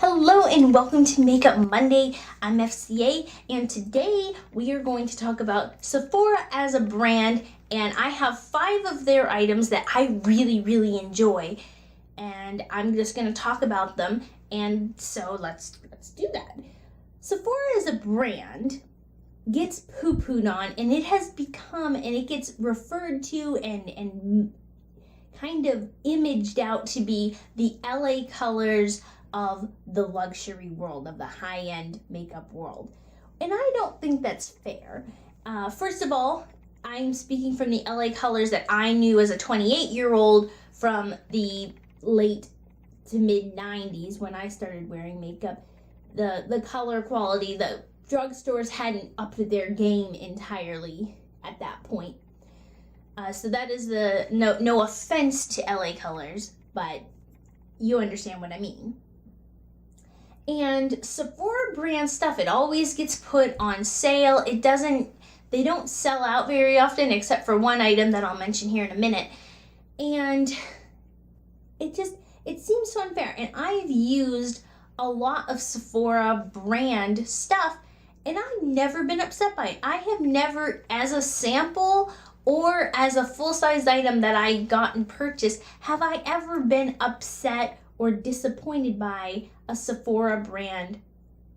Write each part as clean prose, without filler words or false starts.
Hello and welcome to Makeup Monday. I'm FCA and today we are going to talk about Sephora as a brand, and I have 5 of their items that I really enjoy, and I'm just going to talk about them. And so let's do that. Sephora as a brand gets poo-pooed on, and it has become, and it gets referred to and kind of imaged out to be the LA Colors of the luxury world, of the high-end makeup world. And I don't think that's fair. First of all, I'm speaking from the LA Colors that I knew as a 28-year-old from the late to mid-90s when I started wearing makeup. The color quality, the drugstores hadn't upped their game entirely at that point. So that is no offense to LA Colors, but you understand what I mean. And Sephora brand stuff, it always gets put on sale. They don't sell out very often, except for one item that I'll mention here in a minute. And it seems so unfair. And I've used a lot of Sephora brand stuff, and I've never been upset by it. I have never, as a sample or as a full-size item that I got and purchased, have I ever been upset or disappointed by a Sephora brand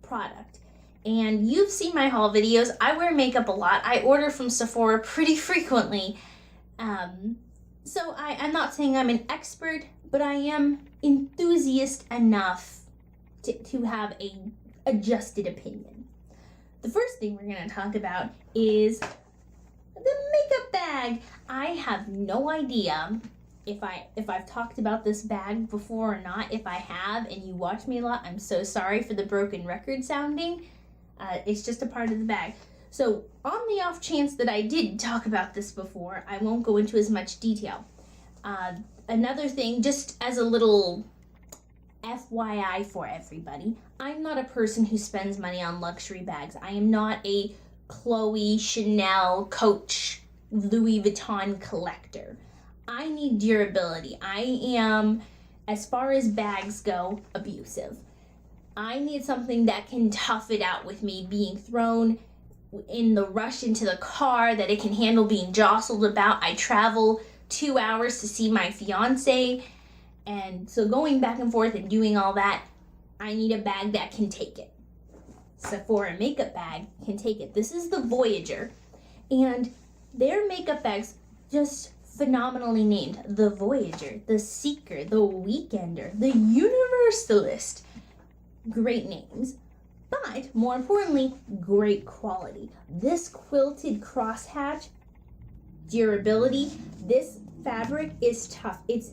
product. And you've seen my haul videos. I wear makeup a lot. I order from Sephora pretty frequently. So I'm not saying I'm an expert, but I am enthusiast enough to have a adjusted opinion. The first thing we're going to talk about is the makeup bag. I have no idea if I've talked about this bag before or not. If I have and you watch me a lot, I'm so sorry for the broken record sounding. It's just a part of the bag. So on the off chance that I did talk about this before, I won't go into as much detail. Another thing, just as a little FYI for everybody, I'm not a person who spends money on luxury bags. I am not a Chloe, Chanel, Coach, Louis Vuitton collector. I need durability. I am, as far as bags go, abusive. I need something that can tough it out with me being thrown in the rush into the car, that it can handle being jostled about. I travel 2 hours to see my fiance, and so going back and forth and doing all that, I need a bag that can take it. Sephora makeup bag can take it. This is the Voyager, and their makeup bags just phenomenally named. The Voyager, the Seeker, the Weekender, the Universalist. Great names, but more importantly, great quality. This quilted crosshatch, durability. This fabric is tough. It's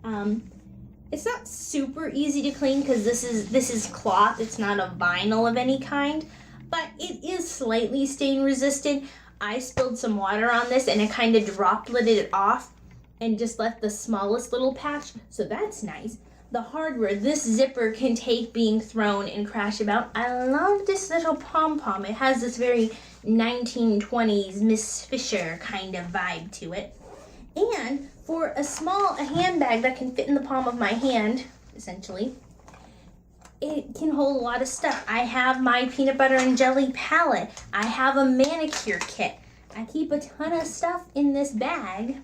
not super easy to clean because this is cloth. It's not a vinyl of any kind, but it is slightly stain resistant. I spilled some water on this and it kind of dropleted it off and just left the smallest little patch, so that's nice. The hardware, this zipper can take being thrown and crash about. I love this little pom-pom. It has this very 1920s Miss Fisher kind of vibe to it. And for a handbag that can fit in the palm of my hand, essentially, it can hold a lot of stuff. I have my peanut butter and jelly palette. I have a manicure kit. I keep a ton of stuff in this bag.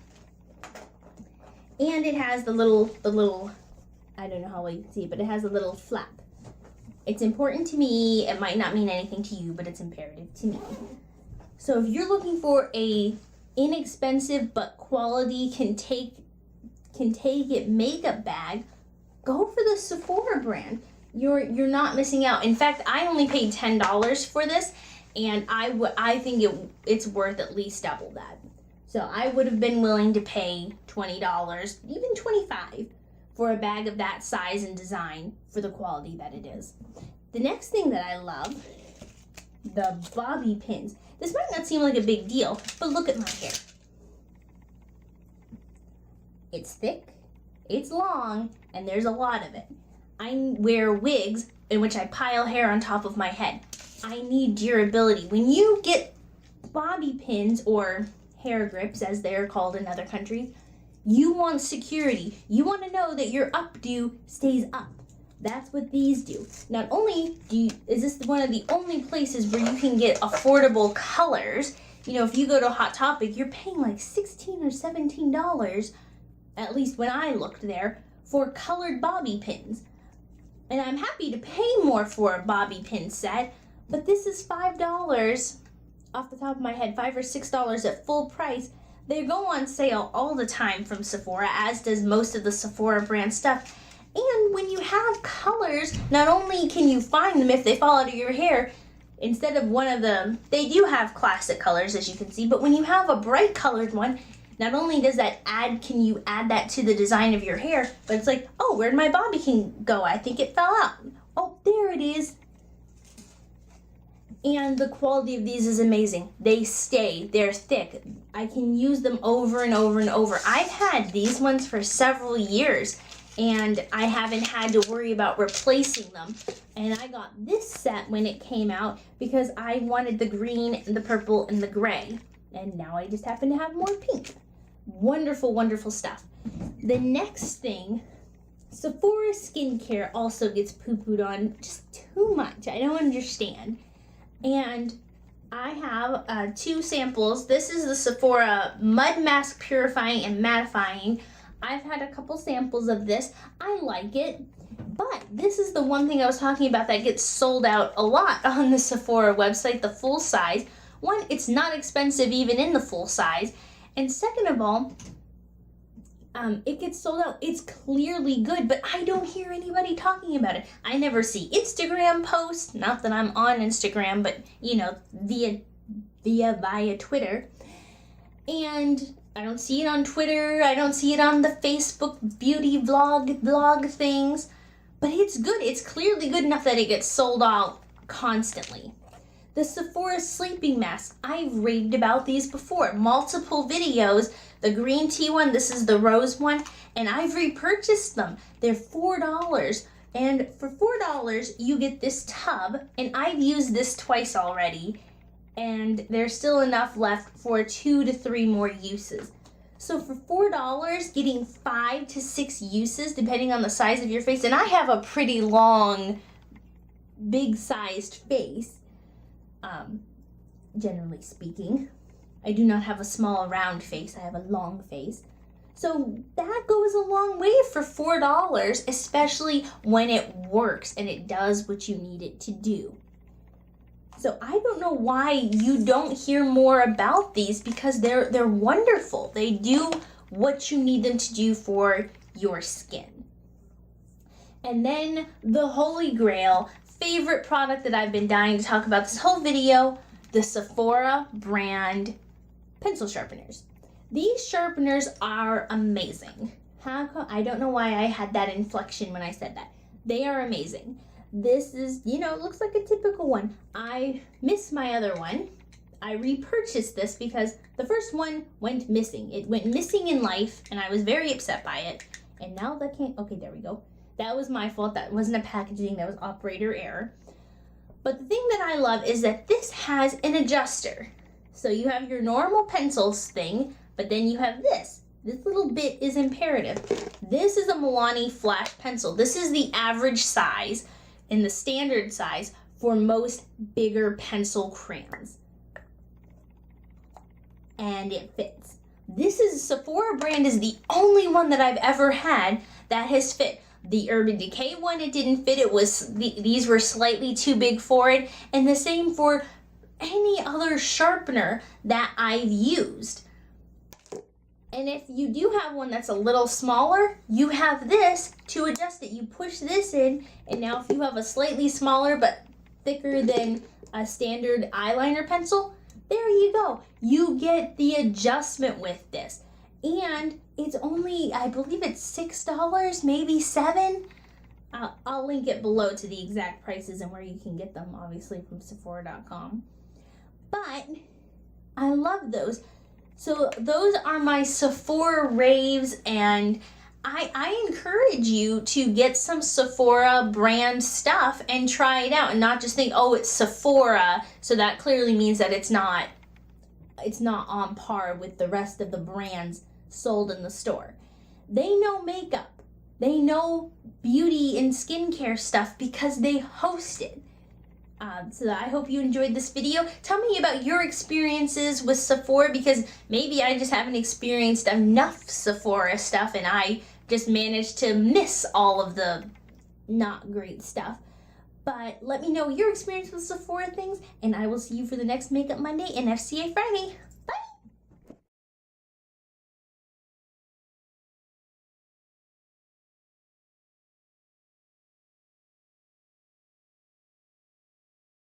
And it has the little, I don't know how well you can see it, but it has a little flap. It's important to me. It might not mean anything to you, but it's imperative to me. So if you're looking for a inexpensive but quality can take it makeup bag, go for the Sephora brand. You're not missing out. In fact, I only paid $10 for this, and I think it's worth at least double that. So I would have been willing to pay $20, even $25, for a bag of that size and design for the quality that it is. The next thing that I love, the bobby pins. This might not seem like a big deal, but look at my hair. It's thick, it's long, and there's a lot of it. I wear wigs in which I pile hair on top of my head. I need durability. When you get bobby pins, or hair grips as they're called in other countries, you want security. You want to know that your updo stays up. That's what these do. Not only is this one of the only places where you can get affordable colors. You know, if you go to Hot Topic, you're paying like $16 or $17, at least when I looked there, for colored bobby pins. And I'm happy to pay more for a bobby pin set, but this is $5 off the top of my head, $5 or $6 at full price. They go on sale all the time from Sephora, as does most of the Sephora brand stuff. And when you have colors, not only can you find them if they fall out of your hair, instead of one of them, they do have classic colors, as you can see, but when you have a bright colored one, not only does that can you add that to the design of your hair, but it's like, oh, where'd my bobby pin go? I think it fell out. Oh, there it is. And the quality of these is amazing. They stay, they're thick. I can use them over and over and over. I've had these ones for several years, and I haven't had to worry about replacing them. And I got this set when it came out because I wanted the green and the purple and the gray. And now I just happen to have more pink. Wonderful, wonderful stuff. The next thing, Sephora skincare also gets poo-pooed on just too much. I don't understand. And I have 2 samples. This is the Sephora Mud Mask Purifying and Mattifying. I've had a couple samples of this. I like it, but this is the one thing I was talking about that gets sold out a lot on the Sephora website, the full size. One, it's not expensive even in the full size. And second of all, it gets sold out. It's clearly good, but I don't hear anybody talking about it. I never see Instagram posts, not that I'm on Instagram, but you know, via Twitter. And I don't see it on Twitter. I don't see it on the Facebook beauty blog things. But it's good. It's clearly good enough that it gets sold out constantly. The Sephora sleeping mask. I've raved about these before. Multiple videos. The green tea one, this is the rose one, and I've repurchased them. They're $4. And for $4, you get this tub, and I've used this twice already. And there's still enough left for 2 to 3 more uses. So for $4, getting 5 to 6 uses, depending on the size of your face, and I have a pretty long, big-sized face, generally speaking. I do not have a small, round face. I have a long face. So that goes a long way for $4, especially when it works and it does what you need it to do. So I don't know why you don't hear more about these, because they're wonderful. They do what you need them to do for your skin. And then the Holy Grail, favorite product that I've been dying to talk about this whole video, the Sephora brand pencil sharpeners. These sharpeners are amazing. I don't know why I had that inflection when I said that. They are amazing. This is, looks like a typical one. I miss my other one. I repurchased this because the first one went missing. It went missing in life, and I was very upset by it. And now that can't, okay, there we go. That was my fault. That wasn't a packaging, that was operator error. But the thing that I love is that this has an adjuster. So you have your normal pencils thing, but then you have this. This little bit is imperative. This is a Milani flash pencil. This is the average size and the standard size for most bigger pencil crayons. And it fits. This is Sephora brand is the only one that I've ever had that has fit. The Urban Decay one, it didn't fit. It was these were slightly too big for it, and the same for any other sharpener that I've used. And if you do have one that's a little smaller, you have this to adjust it. You push this in, and now if you have a slightly smaller but thicker than a standard eyeliner pencil, there you go. You get the adjustment with this. And it's only, I believe it's $6, maybe $7. I'll link it below to the exact prices and where you can get them, obviously from Sephora.com. But I love those. So those are my Sephora raves, and I encourage you to get some Sephora brand stuff and try it out, and not just think, oh, it's Sephora, so that clearly means that it's not on par with the rest of the brands sold in the store. They know makeup. They know beauty and skincare stuff because they host it. So I hope you enjoyed this video. Tell me about your experiences with Sephora, because maybe I just haven't experienced enough Sephora stuff and I just managed to miss all of the not great stuff. But let me know your experience with Sephora things, and I will see you for the next Makeup Monday and FCA Friday.